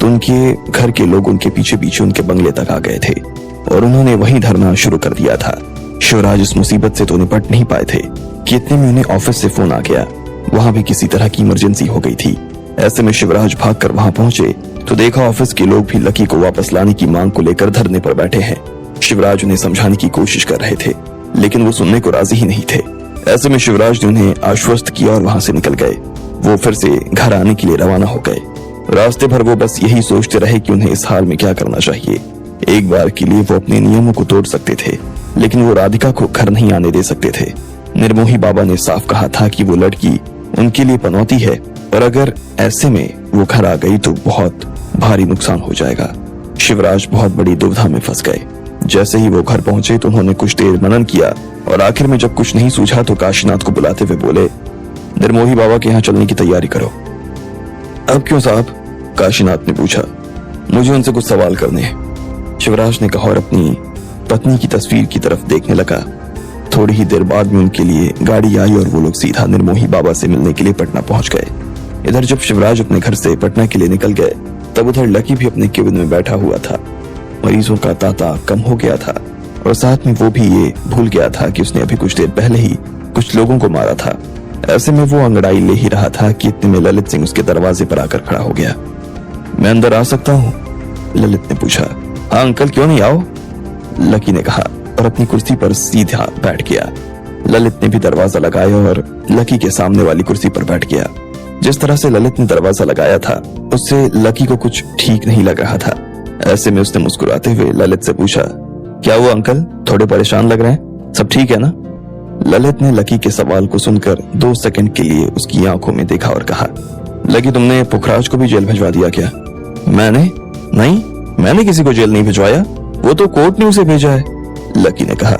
तो उनके घर के लोग उनके पीछे पीछे उनके बंगले तक आ गए थे और उन्होंने वहीं धरना शुरू कर दिया था। शिवराज इस मुसीबत से तो निपट नहीं पाए थे कि इतने में उन्हें ऑफिस से फोन आ गया। वहां भी किसी तरह की इमरजेंसी हो गई थी। ऐसे में शिवराज भागकर वहां पहुंचे तो देखा ऑफिस के लोग भी लकी को वापस लाने की मांग को लेकर धरने पर बैठे हैं। शिवराज उन्हें समझाने की कोशिश कर रहे थे लेकिन वो सुनने को राजी ही नहीं थे। ऐसे में शिवराज ने उन्हें आश्वस्त किया और वहां से निकल गए। वो फिर से घर आने के लिए रवाना हो गए। रास्ते भर वो बस यही सोचते रहे कि उन्हें इस हाल में क्या करना चाहिए। एक बार के लिए वो अपने नियमों को तोड़ सकते थे लेकिन वो राधिका को घर नहीं आने दे सकते थे। निर्मोही बाबा ने साफ कहा था कि वो लड़की उनके लिए पनौती है और अगर ऐसे में वो घर आ गई तो बहुत भारी नुकसान हो जाएगा। शिवराज बहुत बड़ी दुविधा में फंस गए। जैसे ही वो घर पहुंचे तो उन्होंने कुछ देर मनन किया और आखिर में जब कुछ नहीं सूझा तो काशीनाथ को बुलाते हुए बोले, निर्मोही बाबा के यहाँ चलने की तैयारी करो। अब क्यों साहब? काशीनाथ ने पूछा। मुझे उनसे कुछ सवाल करने हैं, शिवराज ने कहा और अपनी पत्नी की तस्वीर की तरफ देखने लगा। थोड़ी ही देर बाद में उनके लिए गाड़ी आई और वो लोग सीधा निर्मोही बाबा से मिलने के लिए पटना पहुंच गए। इधर जब शिवराज अपने घर से पटना के लिए निकल गए तब उधर लकी भी अपने केबिन में बैठा हुआ था। मरीजों का तांता कम हो गया था और साथ में वो भी ये भूल गया था कि उसने अभी कुछ देर पहले ही कुछ लोगों को मारा था। ऐसे में वो अंगड़ाई ले ही रहा था कि इतने में ललित सिंह उसके दरवाजे पर आकर खड़ा हो गया। मैं अंदर आ सकता हूँ? ललित ने पूछा। हाँ अंकल, क्यों नहीं, आओ, लकी ने कहा और अपनी कुर्सी पर सीधा बैठ गया। ललित ने भी दरवाजा लगाया और लकी के सामने वाली कुर्सी पर बैठ गया। जिस तरह से ललित ने दरवाजा लगाया था उससे लकी को कुछ ठीक नहीं लग रहा था। ऐसे में उसने मुस्कुराते हुए ललित से पूछा, क्या हुआ अंकल, थोड़े परेशान लग रहे हैं, सब ठीक है ना? ललित ने लकी के सवाल को सुनकर 2 सेकंड के लिए उसकी आंखों में देखा और कहा, लकी तुमने पुखराज को भी जेल भिजवा दिया क्या? नहीं, मैंने किसी को जेल नहीं भिजवाया, वो तो कोर्ट ने उसे भेजा है, लकी ने कहा।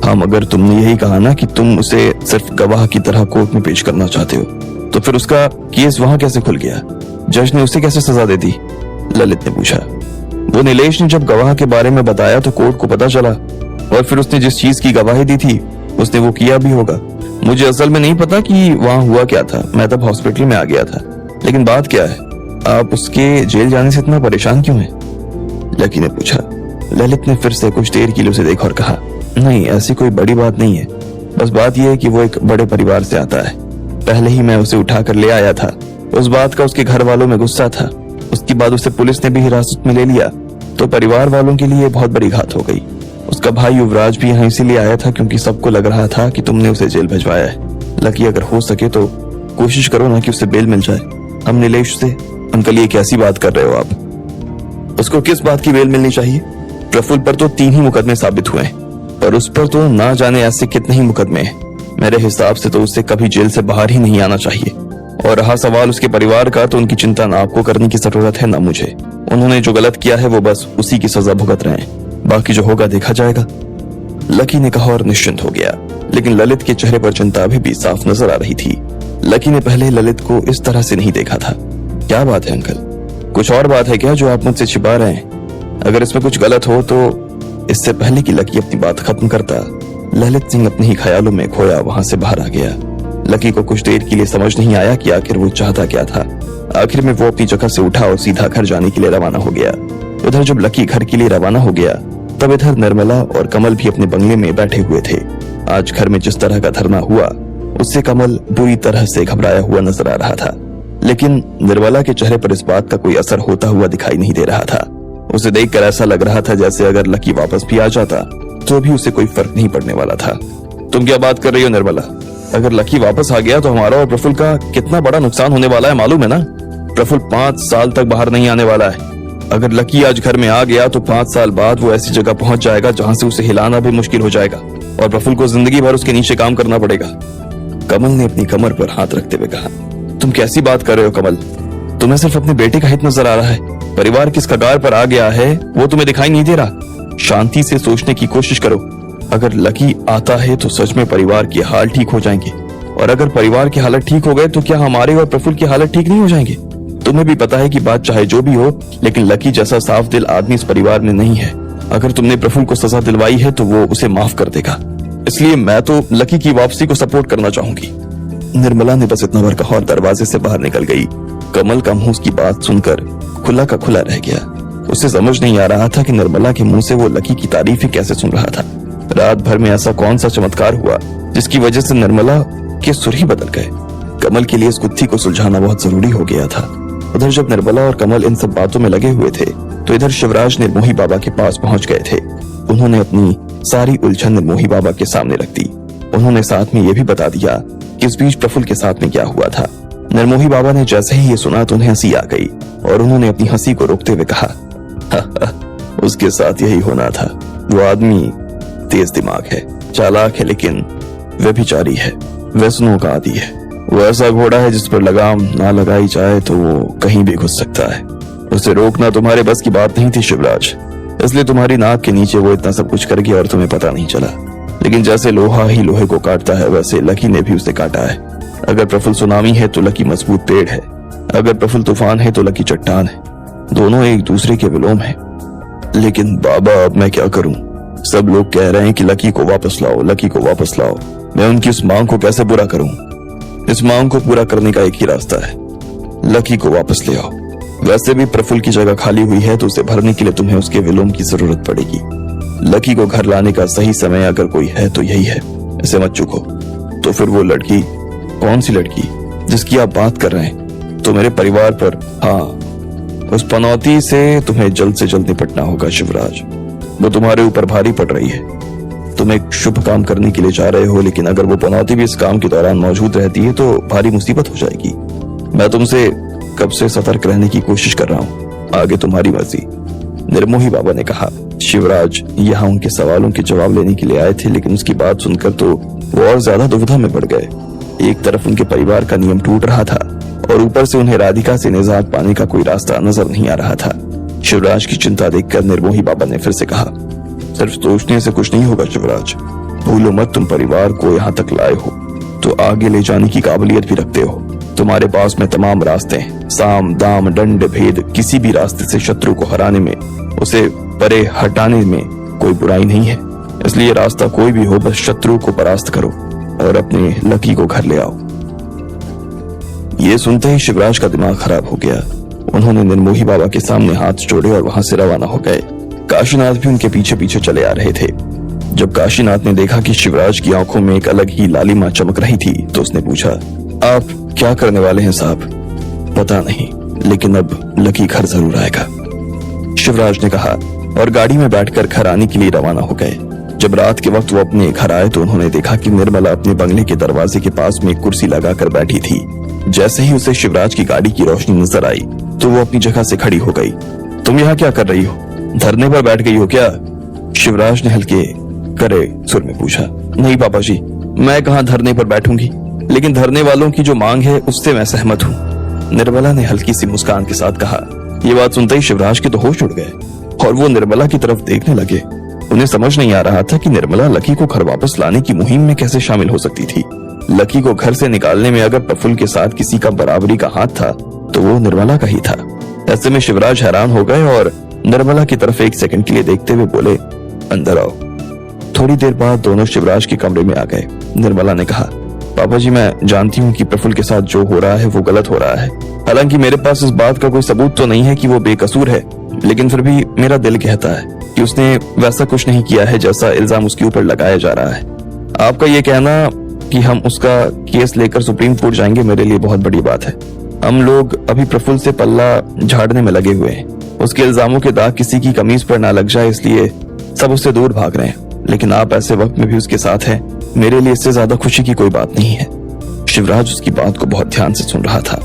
हाँ मगर तुमने यही कहा ना कि तुम उसे सिर्फ गवाह की तरह कोर्ट में पेश करना चाहते हो, तो फिर उसका केस वहां कैसे खुल गया? जज ने उसे कैसे सजा दे दी? ललित ने पूछा। वो नीलेश ने जब गवाह के बारे में बताया तो कोर्ट को पता चला और फिर उसने जिस चीज की गवाही दी थी उसने वो किया भी होगा। मुझे असल में नहीं पता कि वहां हुआ क्या था, मैं तब हॉस्पिटल में आ गया था। लेकिन बात क्या है, आप उसके जेल जाने से इतना परेशान क्यों हैं? लकी ने पूछा। ललित ने फिर से कुछ देर के लिए उसे देखा और कहा, नहीं ऐसी कोई बड़ी बात नहीं है, बस बात यह है कि वो एक बड़े परिवार से आता है। पहले ही मैं उसे उठा कर ले आया था, उस बात का उसके घर वालों में गुस्सा था। उसके बाद उसे पुलिस ने भी हिरासत में ले लिया तो परिवार वालों के लिए बहुत बड़ी घात हो गई। उसका भाई युवराज भी यहाँ इसीलिए आया था क्योंकि सबको लग रहा था कि तुमने उसे जेल भिजवाया है। लकी अगर हो सके तो कोशिश करो ना कि उसे बेल मिल जाए। हम नीलेश से, अंकल ये कैसी बात कर रहे हो आप? उसको किस बात की बेल मिलनी चाहिए? प्रफुल्ल पर तो 3 ही मुकदमे साबित हुए हैं और उस पर तो ना जाने ऐसे कितने ही मुकदमे हैं। मेरे हिसाब से तो उससे कभी जेल से बाहर ही नहीं आना चाहिए। और रहा सवाल उसके परिवार का, तो उनकी चिंता ना आपको करने की जरूरत है ना मुझे। उन्होंने जो गलत किया है वो बस उसी की सजा भुगत रहे हैं, बाकी जो होगा देखा जाएगा, लकी ने कहा और निश्चिंत हो गया। लेकिन ललित के चेहरे पर चिंता अभी भी साफ नजर आ रही थी। लकी ने पहले ललित को इस तरह से नहीं देखा था। क्या बात है अंकल, कुछ और बात है क्या जो आप मुझसे छिपा रहे हैं? अगर इसमें कुछ गलत हो तो? इससे पहले कि लकी अपनी बात खत्म करता, ललित सिंह अपने ही ख्यालों में खोया वहां से बाहर आ गया। लकी को कुछ देर के लिए समझ नहीं आया कि आखिर वो चाहता क्या था। आखिर में वो अपनी जगह से उठा और सीधा घर जाने के लिए रवाना हो गया। उधर जब लकी घर के लिए रवाना हो गया तब इधर निर्मला और कमल भी अपने बंगले में बैठे हुए थे। आज घर में जिस तरह का धरना हुआ उससे कमल बुरी तरह से घबराया हुआ नजर आ रहा था, लेकिन निर्मला के चेहरे पर इस बात का कोई असर होता हुआ दिखाई नहीं दे रहा था। उसे देखकर ऐसा लग रहा था जैसे अगर लकी वापस भी आ जाता तो भी उसे कोई फर्क नहीं पड़ने वाला था। तुम क्या बात कर रही हो निर्मला? अगर लकी वापस आ गया तो हमारा और प्रफुल्ल का कितना बड़ा नुकसान होने वाला है मालूम है ना? प्रफुल्ल 5 साल तक बाहर नहीं आने वाला है। अगर लकी आज घर में आ गया तो 5 साल बाद वो ऐसी जगह पहुंच जाएगा जहां से उसे हिलाना भी मुश्किल हो जाएगा और प्रफुल्ल को जिंदगी भर उसके नीचे काम करना पड़ेगा। कमल ने अपनी कमर पर हाथ रखते हुए कहा, तुम कैसी बात कर रहे हो कमल? तुम्हें सिर्फ अपने बेटे का हित नजर आ रहा है। परिवार किस कगार पर आ गया है वो तुम्हें दिखाई नहीं दे रहा। शांति से सोचने की कोशिश करो। अगर लकी आता है तो सच में परिवार के हाल ठीक हो जाएंगे, और अगर परिवार की हालत ठीक हो गए तो क्या हमारे और प्रफुल्ल की हालत ठीक नहीं हो जाएंगे? तुम्हें भी पता है कि बात चाहे जो भी हो, लेकिन लकी जैसा साफ दिल आदमी इस परिवार में नहीं है। अगर तुमने प्रफुल्ल को सजा दिलवाई है तो वो उसे माफ कर देगा, इसलिए मैं तो लकी की वापसी को सपोर्ट करना चाहूंगी। निर्मला ने बस इतना भर कहा और दरवाजे से बाहर निकल गई। कमल का मुंह उसकी बात सुनकर खुला का खुला रह गया। उसे समझ नहीं आ रहा था कि निर्मला के मुंह से वो लकी की तारीफ ही कैसे सुन रहा था। रात भर में ऐसा कौन सा चमत्कार हुआ जिसकी वजह से निर्मला के सुर ही बदल गए। कमल के लिए इस गुत्थी को सुलझाना बहुत जरूरी हो गया था। उधर जब निर्मला और कमल इन सब बातों में लगे हुए थे तो इधर शिवराज निर्मोही बाबा के पास पहुंच गए थे। उन्होंने अपनी सारी उलझन निर्मोही बाबा के सामने रख दी। उन्होंने साथ में यह भी बता दिया कि इस बीच प्रफुल्ल के साथ में क्या हुआ था। निर्मोही बाबा ने जैसे ही ये सुना तो उन्हें हंसी आ गई और उन्होंने अपनी हंसी को रोकते हुए कहा, उसके साथ यही होना था। वो आदमी तेज दिमाग है, चालाक है, लेकिन व्यभिचारी है, व्यसनों का आदी है। वो ऐसा घोड़ा है जिस पर लगाम ना लगाई जाए तो वो कहीं भी घुस सकता है। उसे रोकना तुम्हारे बस की बात नहीं थी शिवराज, इसलिए तुम्हारी नाक के नीचे वो इतना सब कुछ कर गया और तुम्हें पता नहीं चला। लेकिन जैसे लोहा ही लोहे को काटता है वैसे लकी ने भी उसे काटा है। अगर प्रफुल्ल सुनामी है तो लकी मजबूत पेड़ है, अगर प्रफुल्ल तूफान है तो लकी चट्टान है। दोनों एक दूसरे के विलोम है। लेकिन बाबा अब मैं क्या करूं? सब लोग कह रहे हैं कि लकी को वापस लाओ, लकी को वापस लाओ। मैं उनकी इस मांग को कैसे पूरा करूं? इस मांग को पूरा करने का एक ही रास्ता है, लकी को वापस ले आओ। वैसे भी प्रफुल्ल की जगह खाली हुई है तो उसे भरने के लिए तुम्हें उसके विलोम की जरूरत पड़ेगी। लकी को घर लाने का सही समय अगर कोई है तो यही है, इसे मत चूको। तो फिर वो लड़की, कौन सी लड़की जिसकी आप बात कर रहे हैं? तो मेरे परिवार पर, हाँ, उस पनौती से तुम्हें जल्द से जल्द निपटना होगा शिवराज। वो तुम्हारे ऊपर भारी पड़ रही है। तुम एक शुभ काम करने के लिए जा रहे हो, लेकिन अगर वो पनौती भी इस काम के दौरान मौजूद रहती है तो भारी मुसीबत हो जाएगी। मैं तुमसे कब से सतर्क रहने की कोशिश कर रहा हूँ, आगे तुम्हारी मर्जी। निर्मोही बाबा ने कहा। शिवराज यहाँ उनके सवालों के जवाब लेने के लिए आए थे, लेकिन उसकी बात सुनकर तो वो और ज्यादा दुविधा में पड़ गए। एक तरफ उनके परिवार का नियम टूट रहा था और ऊपर से उन्हें राधिका से निजात पाने का कोई रास्ता नजर नहीं आ रहा था। शिवराज की चिंता देखकर निर्मोही बाबा ने फिर से कहा, सिर्फ सोचने से कुछ नहीं होगा शिवराज। भूलो मत, तुम परिवार को यहाँ तक लाए हो तो आगे ले जाने की काबिलियत भी रखते हो। तुम्हारे पास में तमाम रास्ते हैं, साम दाम दंड भेद, किसी भी रास्ते से शत्रु को हराने में, उसे परे हटाने में कोई बुराई नहीं है। इसलिए रास्ता कोई भी हो, बस शत्रु को परास्त करो और अपने लकी को घर ले आओ। ये सुनते ही शिवराज का दिमाग खराब हो गया। उन्होंने निर्मोही बाबा के सामने हाथ जोड़े और वहां से रवाना हो गए। काशीनाथ भी उनके पीछे पीछे चले आ रहे थे। जब काशीनाथ ने देखा कि शिवराज की आंखों में एक अलग ही लालिमा चमक रही थी तो उसने पूछा, आप क्या करने वाले हैं साहब? पता नहीं, लेकिन अब लकी घर जरूर आएगा, शिवराज ने कहा और गाड़ी में बैठकर घर आने के लिए रवाना हो गए। जब रात के वक्त वो अपने घर आए तो उन्होंने देखा कि निर्मला अपने बंगले के दरवाजे के पास में एक कुर्सी लगाकर बैठी थी। जैसे ही उसे शिवराज की गाड़ी की रोशनी नजर आई तो वो अपनी जगह से खड़ी हो गई। तुम यहाँ क्या कर रही हो? धरने पर बैठ गई हो क्या? शिवराज ने हल्के करे सुर में पूछा। नहीं पापा जी, मैं कहाँ धरने पर बैठूंगी, लेकिन धरने वालों की जो मांग है उससे मैं सहमत हूँ, निर्मला ने हल्की सी मुस्कान के साथ कहा। ये बात सुनते ही शिवराज के तो होश उड़ गए और वो निर्मला की तरफ देखने लगे। उन्हें समझ नहीं आ रहा था कि निर्मला लकी को घर वापस लाने की मुहिम में कैसे शामिल हो सकती थी। लकी को घर से निकालने में अगर प्रफुल्ल के साथ किसी का बराबरी का हाथ था तो वो निर्मला का ही था। ऐसे में शिवराज हैरान हो गए और निर्मला की तरफ एक सेकंड के लिए देखते हुए बोले, अंदर आओ। थोड़ी देर बाद दोनों शिवराज के कमरे में आ गए। निर्मला ने कहा, पापा जी, मैं जानती हूँ कि प्रफुल्ल के साथ जो हो रहा है वो गलत हो रहा है। हालांकि मेरे पास इस बात का कोई सबूत तो नहीं है कि वो बेकसूर है, लेकिन फिर भी मेरा दिल कहता है कि उसने वैसा कुछ नहीं किया है जैसा इल्जाम उसके ऊपर लगाया जा रहा है। आपका ये कहना कि हम उसका केस लेकर सुप्रीम कोर्ट जाएंगे मेरे लिए बहुत बड़ी बात है। हम लोग अभी प्रफुल्ल से पल्ला झाड़ने में लगे हुए हैं। उसके इल्जामों के दाग किसी की कमीज पर ना लग जाए, इसलिए सब उससे दूर भाग रहे हैं। लेकिन आप ऐसे वक्त में भी उसके साथ हैं, मेरे लिए इससे ज्यादा खुशी की कोई बात नहीं है। शिवराज उसकी बात को बहुत ध्यान से सुन रहा था।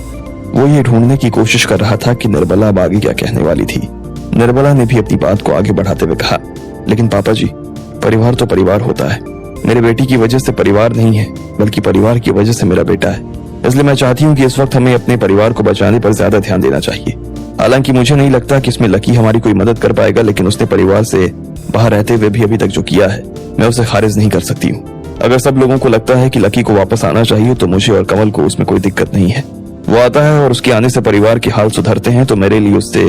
वो ये ढूंढने की कोशिश कर रहा था कि निर्मला अब आगे क्या कहने वाली थी। निर्मला ने भी अपनी बात को आगे बढ़ाते हुए कहा, लेकिन पापा जी, परिवार तो परिवार होता है। मेरे बेटी की वजह से परिवार नहीं है, बल्कि परिवार की वजह से मेरा बेटा है। इसलिए मैं चाहती हूँ कि इस वक्त हमें अपने परिवार को बचाने पर ज्यादा ध्यान देना चाहिए। हालांकि मुझे नहीं लगता कि इसमें लकी हमारी कोई मदद कर पाएगा, लेकिन उसने परिवार से बाहर रहते हुए भी अभी तक जो किया है मैं उसे खारिज नहीं कर सकती हूँ। अगर सब लोगों को लगता है कि लकी को वापस आना चाहिए तो मुझे और कमल को उसमें कोई दिक्कत नहीं है। वो आता है और उसके आने से परिवार के हाल सुधरते हैं तो मेरे लिए उससे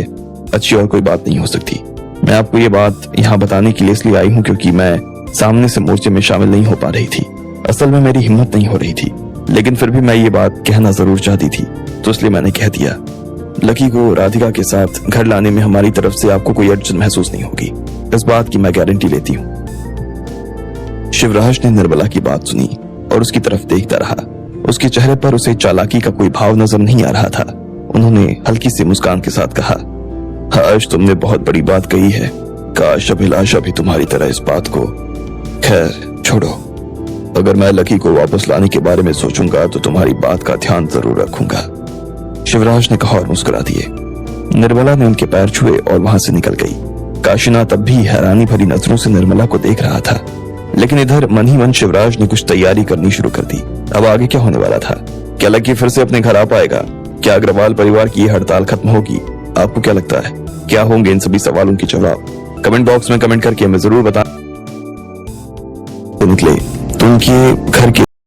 अच्छी और कोई बात नहीं हो सकती। मैं आपको ये बात यहाँ बताने के लिए इसलिए आई हूँ क्योंकि मैं सामने से मोर्चे में शामिल नहीं हो पा रही थी। असल में मेरी हिम्मत नहीं हो रही थी। लेकिन फिर भी मैं ये बात कहना जरूर चाहती थी, तो इसलिए मैंने कह दिया। लकी को राधिका के साथ घर लाने में हमारी तरफ से आपको कोई अड़चन महसूस नहीं होगी, इस बात की मैं गारंटी लेती हूँ। शिवराज ने निर्मला की बात सुनी और उसकी तरफ देखता रहा। उसके चेहरे पर उसे चालाकी का कोई भाव नजर नहीं आ रहा था। उन्होंने हल्की सी मुस्कान के साथ कहा, आज तुमने बहुत बड़ी बात कही है, काश अभिलाषा भी तुम्हारी तरह इस बात को। खैर छोड़ो, अगर मैं लकी को वापस लाने के बारे में सोचूंगा तो तुम्हारी बात का ध्यान जरूर रखूंगा, शिवराज ने कहा और मुस्कुरा दिए। निर्मला ने उनके पैर छुए और वहां से निकल गई। काशीनाथ तब भी हैरानी भरी नजरों से निर्मला को देख रहा था, लेकिन इधर मन ही मन शिवराज ने कुछ तैयारी करनी शुरू कर दी। अब आगे क्या होने वाला था? क्या लकी फिर से अपने घर आ पाएगा? क्या अग्रवाल परिवार की ये हड़ताल खत्म होगी? आपको क्या लगता है, क्या होंगे इन सभी सवालों के जवाब? कमेंट बॉक्स में कमेंट करके हमें जरूर बता निकले तो उनके घर के